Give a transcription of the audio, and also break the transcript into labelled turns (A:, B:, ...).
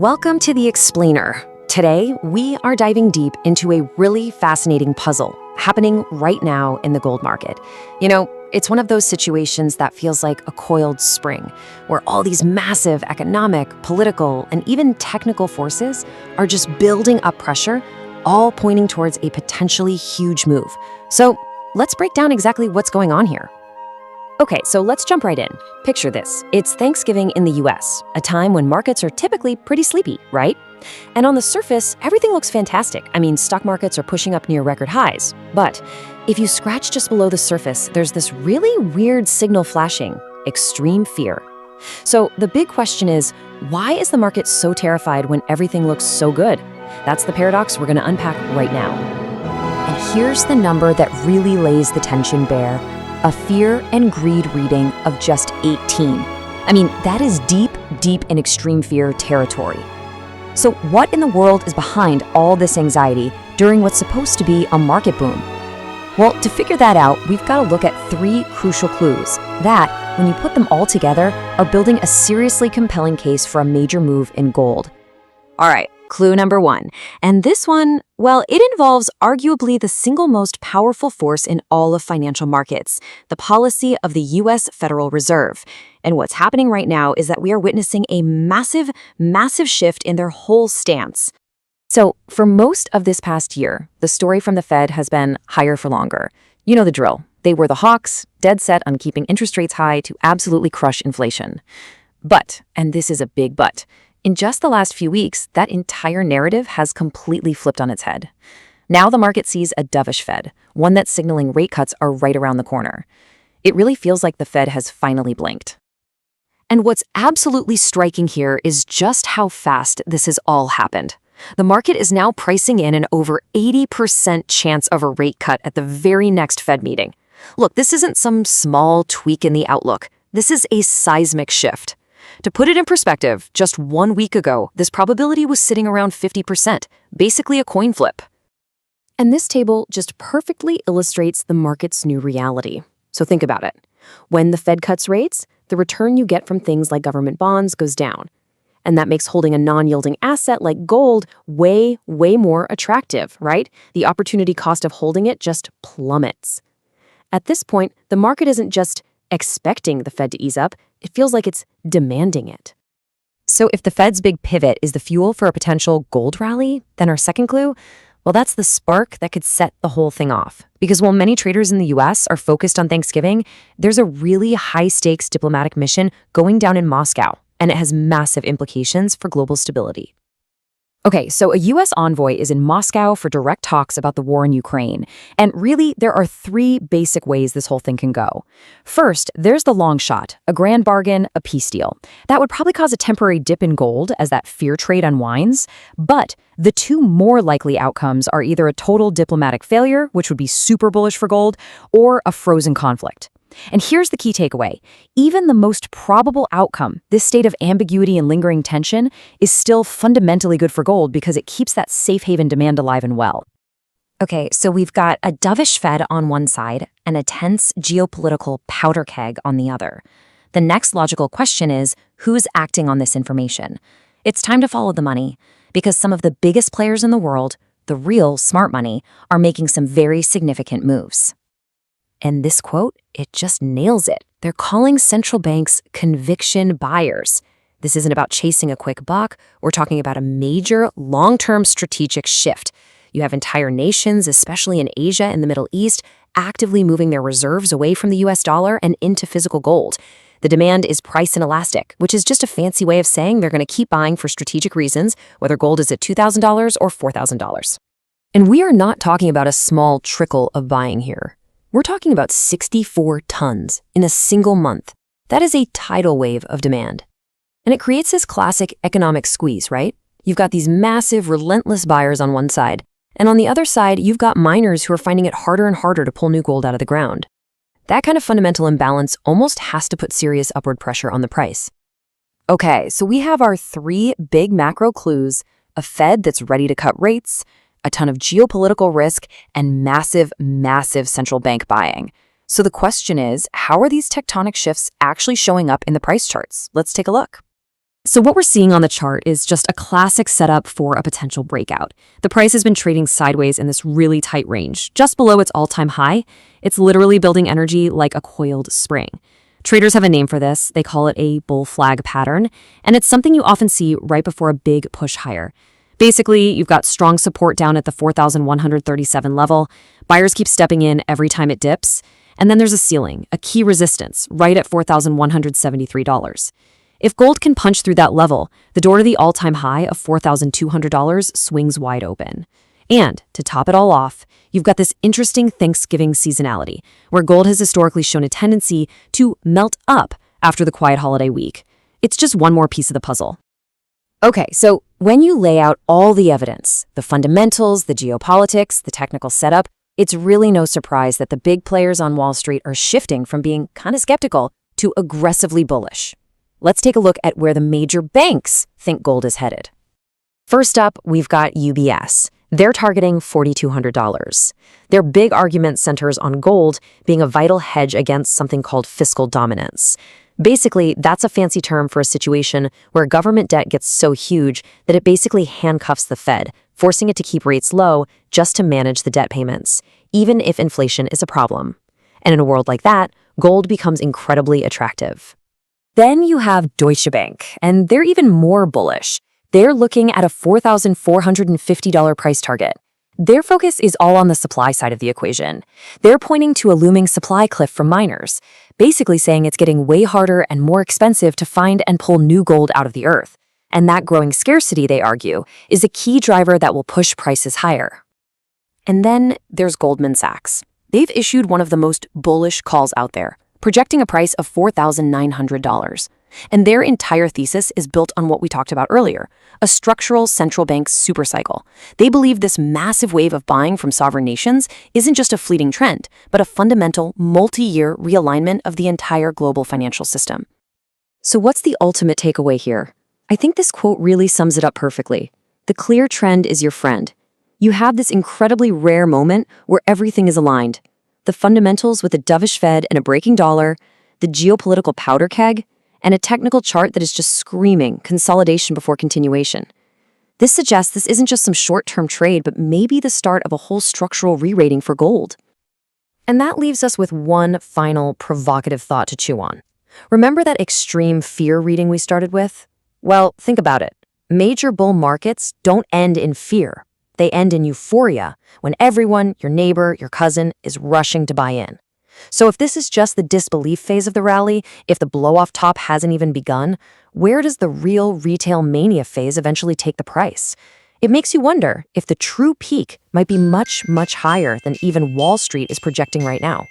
A: Welcome to The Explainer. Today, we are diving deep into a really fascinating puzzle happening right now in the gold market. It's one of those situations that feels like a coiled spring, where all these massive economic, political, and even technical forces are just building up pressure, all pointing towards a potentially huge move. So let's break down exactly what's going on here. Okay, so let's jump right in. Picture this. It's Thanksgiving in the US, a time when markets are typically pretty sleepy, right? And on the surface, everything looks fantastic. Stock markets are pushing up near record highs. But if you scratch just below the surface, there's this really weird signal flashing: extreme fear. So the big question is, why is the market so terrified when everything looks so good? That's the paradox we're going to unpack right now. And here's the number that really lays the tension bare: a fear and greed reading of just 18. That is deep and extreme fear territory. So what in the world is behind all this anxiety during what's supposed to be a market boom? Well, to figure that out, we've got to look at three crucial clues that, when you put them all together, are building a seriously compelling case for a major move in gold. All right, clue number one. And this one, well, it involves arguably the single most powerful force in all of financial markets: the policy of the U.S. Federal Reserve. And what's happening right now is that we are witnessing a massive shift in their whole stance. So for most of this past year, the story from the Fed has been higher for longer. You know the drill. They were the hawks, dead set on keeping interest rates high to absolutely crush inflation. But, and this is a big but, in just the last few weeks, that entire narrative has completely flipped on its head. Now the market sees a dovish Fed, one that's signaling rate cuts are right around the corner. It really feels like the Fed has finally blinked. And what's absolutely striking here is just how fast this has all happened. The market is now pricing in an over 80% chance of a rate cut at the very next Fed meeting. Look, this isn't some small tweak in the outlook. This is a seismic shift. To put it in perspective, just 1 week ago, this probability was sitting around 50%, basically a coin flip. And this table just perfectly illustrates the market's new reality. So think about it. When the Fed cuts rates, the return you get from things like government bonds goes down. And that makes holding a non-yielding asset like gold way more attractive, right? The opportunity cost of holding it just plummets. At this point, the market isn't just expecting the Fed to ease up, it feels like it's demanding it. So if the Fed's big pivot is the fuel for a potential gold rally, then our second clue, well, that's the spark that could set the whole thing off. Because while many traders in the US are focused on Thanksgiving, there's a really high-stakes diplomatic mission going down in Moscow, and it has massive implications for global stability. Okay, so a U.S. envoy is in Moscow for direct talks about the war in Ukraine. And really, there are three basic ways this whole thing can go. First, there's the long shot, a grand bargain, a peace deal. That would probably cause a temporary dip in gold as that fear trade unwinds. But the two more likely outcomes are either a total diplomatic failure, which would be super bullish for gold, or a frozen conflict. And here's the key takeaway. Even the most probable outcome, this state of ambiguity and lingering tension, is still fundamentally good for gold because it keeps that safe haven demand alive and well. Okay, so we've got a dovish Fed on one side and a tense geopolitical powder keg on the other. The next logical question is, who's acting on this information? It's time to follow the money, because some of the biggest players in the world, the real smart money, are making some very significant moves. And this quote, it just nails it. They're calling central banks conviction buyers. This isn't about chasing a quick buck. We're talking about a major, long-term strategic shift. You have entire nations, especially in Asia and the Middle East, actively moving their reserves away from the US dollar and into physical gold. The demand is price inelastic, which is just a fancy way of saying they're going to keep buying for strategic reasons, whether gold is at $2,000 or $4,000. And we are not talking about a small trickle of buying here. We're talking about 64 tons in a single month. That is a tidal wave of demand. And it creates this classic economic squeeze, right? You've got these massive, relentless buyers on one side, and on the other side, you've got miners who are finding it harder and harder to pull new gold out of the ground. That kind of fundamental imbalance almost has to put serious upward pressure on the price. Okay, so we have our three big macro clues: a Fed that's ready to cut rates, a ton of geopolitical risk, and massive central bank buying. So the question is, how are these tectonic shifts actually showing up in the price charts? Let's take a look. So what we're seeing on the chart is just a classic setup for a potential breakout. The price has been trading sideways in this really tight range, just below its all-time high. It's literally building energy like a coiled spring. Traders have a name for this. They call it a bull flag pattern, and it's something you often see right before a big push higher. Basically, you've got strong support down at the 4,137 level. Buyers keep stepping in every time it dips, and then there's a ceiling, a key resistance, right at $4,173. If gold can punch through that level, the door to the all-time high of $4,200 swings wide open. And to top it all off, you've got this interesting Thanksgiving seasonality, where gold has historically shown a tendency to melt up after the quiet holiday week. It's just one more piece of the puzzle. Okay, so when you lay out all the evidence, the fundamentals, the geopolitics, the technical setup, it's really no surprise that the big players on Wall Street are shifting from being kind of skeptical to aggressively bullish. Let's take a look at where the major banks think gold is headed. First up, we've got UBS. They're targeting $4,200. Their big argument centers on gold being a vital hedge against something called fiscal dominance. Basically, that's a fancy term for a situation where government debt gets so huge that it basically handcuffs the Fed, forcing it to keep rates low just to manage the debt payments, even if inflation is a problem. And in a world like that, gold becomes incredibly attractive. Then you have Deutsche Bank, and they're even more bullish. They're looking at a $4,450 price target. Their focus is all on the supply side of the equation. They're pointing to a looming supply cliff from miners, basically saying it's getting way harder and more expensive to find and pull new gold out of the earth. And that growing scarcity, they argue, is a key driver that will push prices higher. And then there's Goldman Sachs. They've issued one of the most bullish calls out there, projecting a price of $4,900. And their entire thesis is built on what we talked about earlier, a structural central bank supercycle. They believe this massive wave of buying from sovereign nations isn't just a fleeting trend, but a fundamental, multi-year realignment of the entire global financial system. So what's the ultimate takeaway here? I think this quote really sums it up perfectly. The clear trend is your friend. You have this incredibly rare moment where everything is aligned. The fundamentals with a dovish Fed and a breaking dollar, the geopolitical powder keg, and a technical chart that is just screaming consolidation before continuation. This suggests this isn't just some short-term trade, but maybe the start of a whole structural re-rating for gold. And that leaves us with one final provocative thought to chew on. Remember that extreme fear reading we started with? Well, think about it. Major bull markets don't end in fear. They end in euphoria, when everyone, your neighbor, your cousin, is rushing to buy in. So if this is just the disbelief phase of the rally, if the blow-off top hasn't even begun, where does the real retail mania phase eventually take the price? It makes you wonder if the true peak might be much, much higher than even Wall Street is projecting right now.